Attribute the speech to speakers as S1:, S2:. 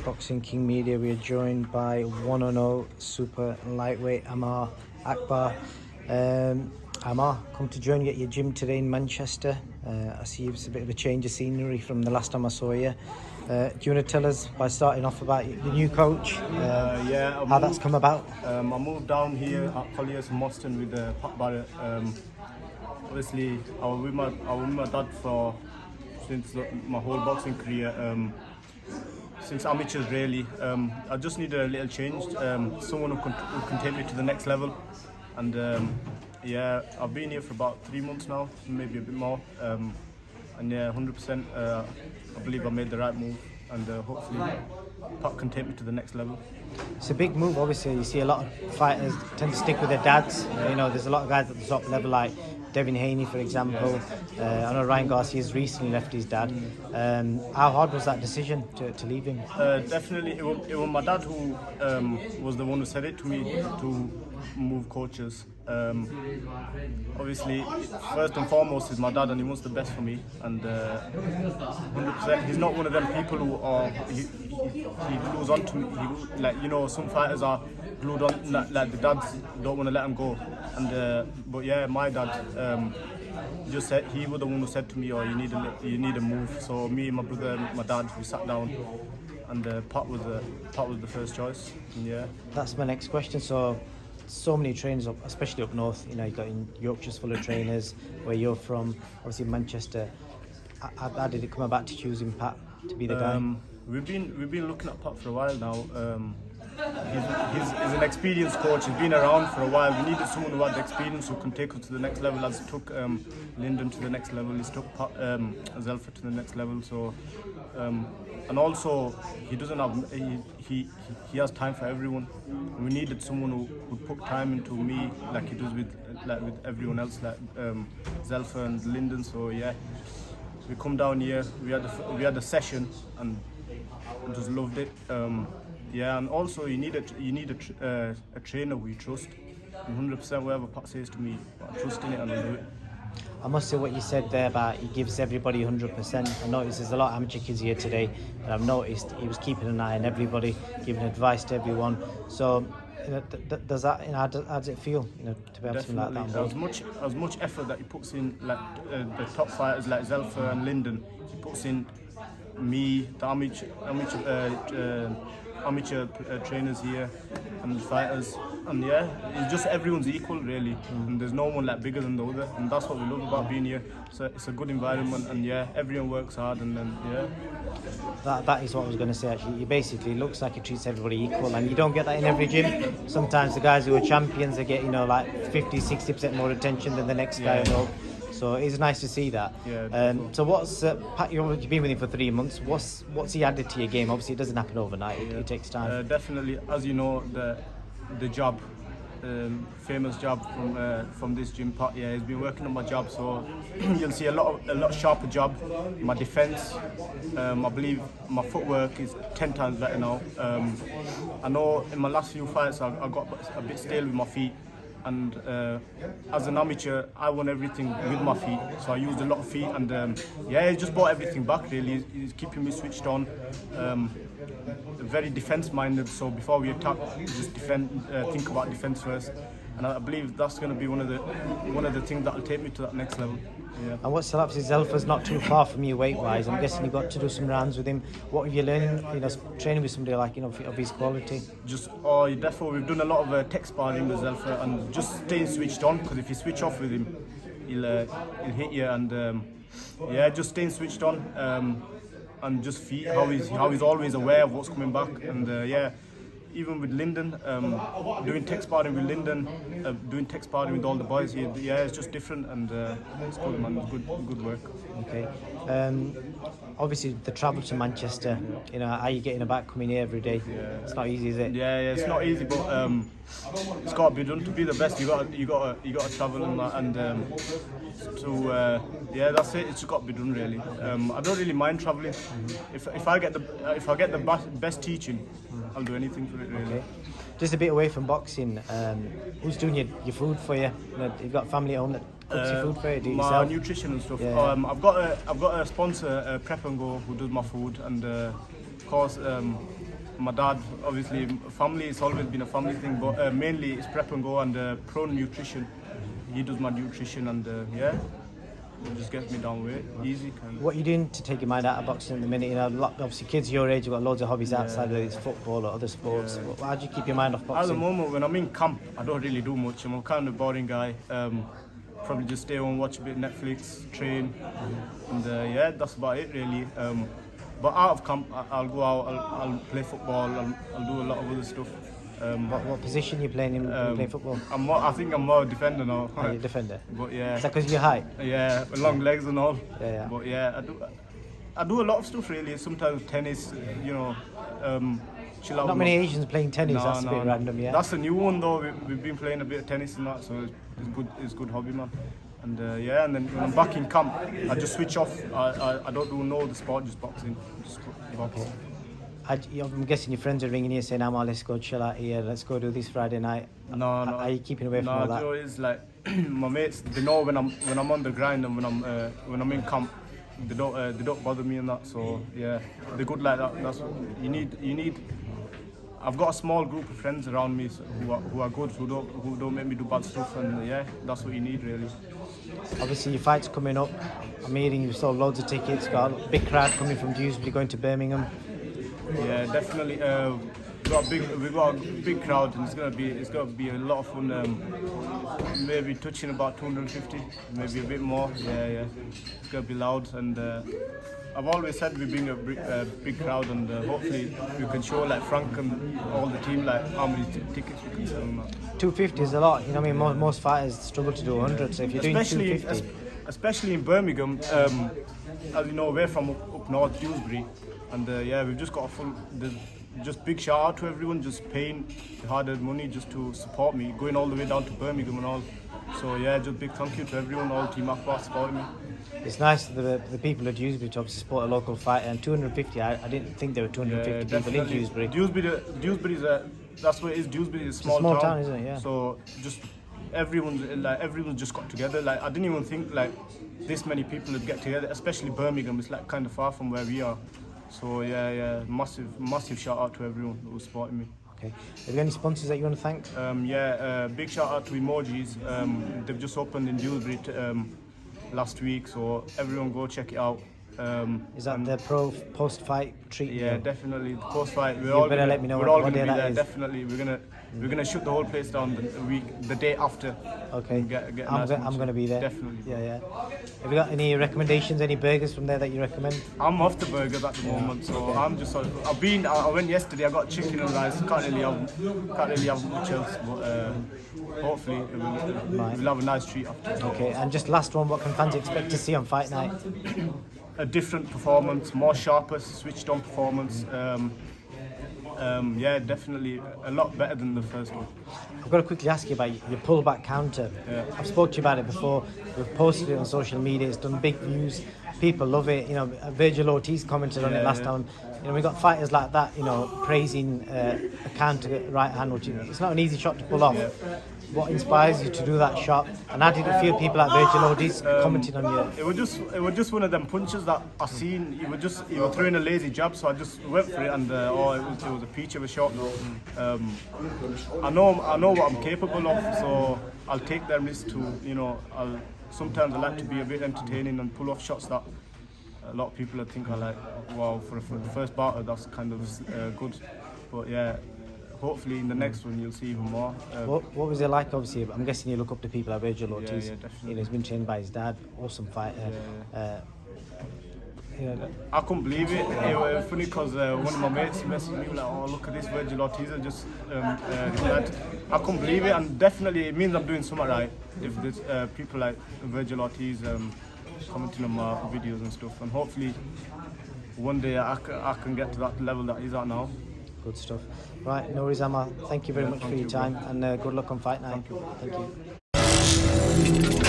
S1: Boxing King Media, we are joined by 1-0 super lightweight Amaar Akbar. Amaar, come to join you at your gym today in Manchester. I see it's a bit of a change of scenery from the last time I saw you. Do you want to tell us, by starting off, about the new coach? How that's come about?
S2: I moved down here at Colliers in Moston with Pat Barret. Obviously, I was with my dad since my whole boxing career. Since amateurs really, I just need a little change, someone who can take me to the next level. And I've been here for about 3 months now, maybe a bit more. And yeah, 100%, I believe I made the right move, and hopefully Pat can take me to the next level.
S1: It's a big move, obviously. You see a lot of fighters tend to stick with their dads. You know, there's a lot of guys at the top level, like Devin Haney, for example. I know Ryan Garcia's recently left his dad. How hard was that decision to leave him?
S2: Definitely, it was my dad who was the one who said it to me to move coaches. Obviously, first and foremost is my dad, and he wants the best for me. And 100%, he's not one of them people who are he glues on to me. Some fighters are glued on, like the dads don't want to let him go. And but yeah, my dad just said, he was the one who said to me, "Oh, you need a move." So me and my brother, and my dad, we sat down, and Pat was the first choice. And yeah,
S1: that's my next question. So many trainers, especially up north. You know, you've got in Yorkshire's full of trainers. Where you're from, obviously Manchester. How did it come about to choosing Pat to be the guy?
S2: We've been looking at Pat for a while now. He's an experienced coach. He's been around for a while. We needed someone who had the experience who can take us to the next level. As he took Lyndon to the next level, he's took Zelfa to the next level. So, and also he doesn't have he has time for everyone. We needed someone who would put time into me like he does with everyone else, like Zelfa and Lyndon. So yeah, we come down here. We had a session and just loved it. Yeah, and also you need a trainer who you trust. 100% whatever Pat says to me, I trust in it and I'll do it.
S1: I must say what you said there about he gives everybody 100%. I noticed there's a lot of amateur kids here today, and I've noticed he was keeping an eye on everybody, giving advice to everyone. So, does that? How does it feel? To be able to like that.
S2: As much effort that he puts in, like the top fighters like Zelfa and Lyndon, he puts in me, the amateur trainers here and fighters, and yeah, it's just everyone's equal really, and there's no one like bigger than the other, and that's what we love about being here. So it's a good environment, and yeah, everyone works hard, and then yeah.
S1: That is what I was going to say actually. He basically looks like he treats everybody equal, and you don't get that in every gym. Sometimes the guys who are champions, they get like 50-60% more attention than the next guy. So it's nice to see that.
S2: Yeah.
S1: So what's Pat? You've been with him for 3 months. What's he added to your game? Obviously, it doesn't happen overnight. It takes time.
S2: Definitely, as you know, the job, famous job from this gym. Pat, yeah, he's been working on my job. So you'll see a lot sharper job. My defense, I believe my footwork is 10 times better now. I know in my last few fights I got a bit stale with my feet. And as an amateur, I won everything with my feet, so I used a lot of feet, and he just brought everything back really. He's keeping me switched on, very defense-minded, so before we attack, just think about defense first, and I believe that's going to be one of the things that will take me to that next level. Yeah.
S1: And what's up is Zelfa's not too far from you weight-wise. I'm guessing you got to do some rounds with him. What have you learned, training with somebody like, of his quality?
S2: Definitely, we've done a lot of tech sparring with Zelfa, and just staying switched on, because if you switch off with him, he'll hit you, and just staying switched on, and just how he's always aware of what's coming back, and even with Lyndon, doing tech sparring with Lyndon, doing tech sparring with all the boys here, it's just different, and it's good, man. Good work.
S1: Okay. Obviously, the travel to Manchester. How are you getting back coming here every day? Yeah. It's not easy, is it?
S2: Yeah, it's not easy, but it's got to be done. To be the best, you got to travel and that's it. It's got to be done really. I don't really mind traveling. If I get the best teaching, I'll do anything for it really.
S1: Okay. Just a bit away from boxing, who's doing your food for you? You've got family at home that cooks your food for you? Do it
S2: my
S1: yourself?
S2: nutrition and stuff.
S1: Yeah.
S2: I've got a sponsor, Prep and Go, who does my food, and of course my dad. Obviously, family. It's always been a family thing, but mainly it's Prep and Go and Pro Nutrition. He does my nutrition, and yeah, it just gets me down weight easy. Kind of.
S1: What are you doing to take your mind out of boxing at the minute? You know, obviously kids your age have got loads of hobbies outside of it's football or other sports.
S2: Yeah.
S1: How do you keep your mind off boxing?
S2: At the moment, when I'm in camp, I don't really do much. I'm a kind of boring guy. Probably just stay home, watch a bit of Netflix, train, and yeah, that's about it really. But out of camp, I'll go out, I'll play football, I'll do a lot of other stuff.
S1: What position are you playing in playing football?
S2: I think I'm more a defender now.
S1: Are you a defender?
S2: But yeah.
S1: Is that because of your height?
S2: Yeah, long legs and all.
S1: Yeah.
S2: But yeah, I do a lot of stuff really. Sometimes tennis, you know, chill out.
S1: Not many Asians playing tennis. That's a bit random, yeah.
S2: That's a new one though. We've been playing a bit of tennis and that, so it's good hobby, man. And yeah, and then when I'm back in camp, I just switch off. I don't do no other sport, just boxing. Just box.
S1: Okay. I'm guessing your friends are ringing you saying, "Amaar, let's go chill out here. Let's go do this Friday night."
S2: No.
S1: Are you keeping away from all that?
S2: No, it's like my mates. They know when I'm on the grind and when I'm in camp. They don't bother me and that. So yeah, they're good like that. That's what you need. I've got a small group of friends around me who are good, who don't make me do bad stuff, and yeah, that's what you need really.
S1: Obviously, your fight's coming up. I'm hearing you've sold loads of tickets. Got a big crowd coming from Dewsbury going to Birmingham.
S2: Yeah, definitely. We got a big crowd, and it's gonna be a lot of fun. Maybe touching about 250, maybe a bit more. Yeah. It's gonna be loud, and I've always said we bring a big crowd, and hopefully we can show like Frank and all the team like how many tickets we can sell.
S1: 250 is a lot. You know, what I mean, most fighters struggle to do 100. So if you're doing 250,
S2: especially in Birmingham, as you know, we're from up north, Dewsbury, and yeah, we've just got a full. Just big shout out to everyone, just paying the hard-earned money just to support me, going all the way down to Birmingham and all. So yeah, just big thank you to everyone, all Team Akbar supporting me.
S1: It's nice the people at Dewsbury to obviously support a local fighter, and 250. I didn't think there were 250 people in Dewsbury.
S2: Dewsbury's that's what it is. Dewsbury is a small town, isn't it? Yeah. So just everyone's just got together. Like I didn't even think like this many people would get together, especially Birmingham. It's like kind of far from where we are. So yeah, massive shout out to everyone who was supporting me.
S1: Okay. Have you got any sponsors that you want to thank?
S2: Big shout out to Emojis. They've just opened in Dewsbury last week, so everyone go check it out.
S3: Is that the pro post-fight treatment?
S2: Yeah, definitely. The post-fight.
S3: You better let me know what day that is.
S2: Definitely, we're gonna shut the whole place down the day after.
S3: Okay.
S2: Get
S3: I'm gonna be there.
S2: Definitely.
S3: Yeah. Have you got any recommendations? Any burgers from there that you recommend?
S2: I'm off the burgers at the moment, so I'm just. I went yesterday. I got chicken and rice. Can't really have much else, but hopefully we'll have a nice treat after.
S3: Okay. And just last one, what can fans expect to see on fight night?
S2: A different performance, more sharper, switched on performance. Yeah, definitely a lot better than the first one.
S1: I've got to quickly ask you about your pullback counter.
S2: Yeah.
S1: I've spoke to you about it before. We've posted it on social media. It's done big views. People love it. You know, Virgil Ortiz commented on it last time. You know, we got fighters like that. You know, praising a counter right hand, which it's not an easy shot to pull off.
S2: Yeah.
S1: What inspires you to do that shot? And how did it feel? People like Virgil Ortiz commenting on you.
S2: It was just one of them punches that I seen. He was throwing a lazy jab, so I just went for it, and it was a peach of a shot. I know what I'm capable of, so I'll take that risk to sometimes I like to be a bit entertaining and pull off shots that a lot of people think I like. Wow, for the first batter, that's kind of good. But yeah. Hopefully in the next one you'll see even more.
S1: What was it like? Obviously, I'm guessing you look up to people like Virgil Ortiz.
S2: Yeah, definitely.
S1: You know, he's been trained by his dad, awesome fighter.
S2: I couldn't believe it. It was funny because one of my mates messaged me like, "Oh, look at this Virgil Ortiz." Just I couldn't believe it, and definitely it means I'm doing something right. If there's people like Virgil Ortiz commenting on my videos and stuff, and hopefully one day I can get to that level that he's at now.
S1: Good stuff. Right, no worries, Amaar. Thank you very much for your time, and good luck on fight night.
S2: Thank you.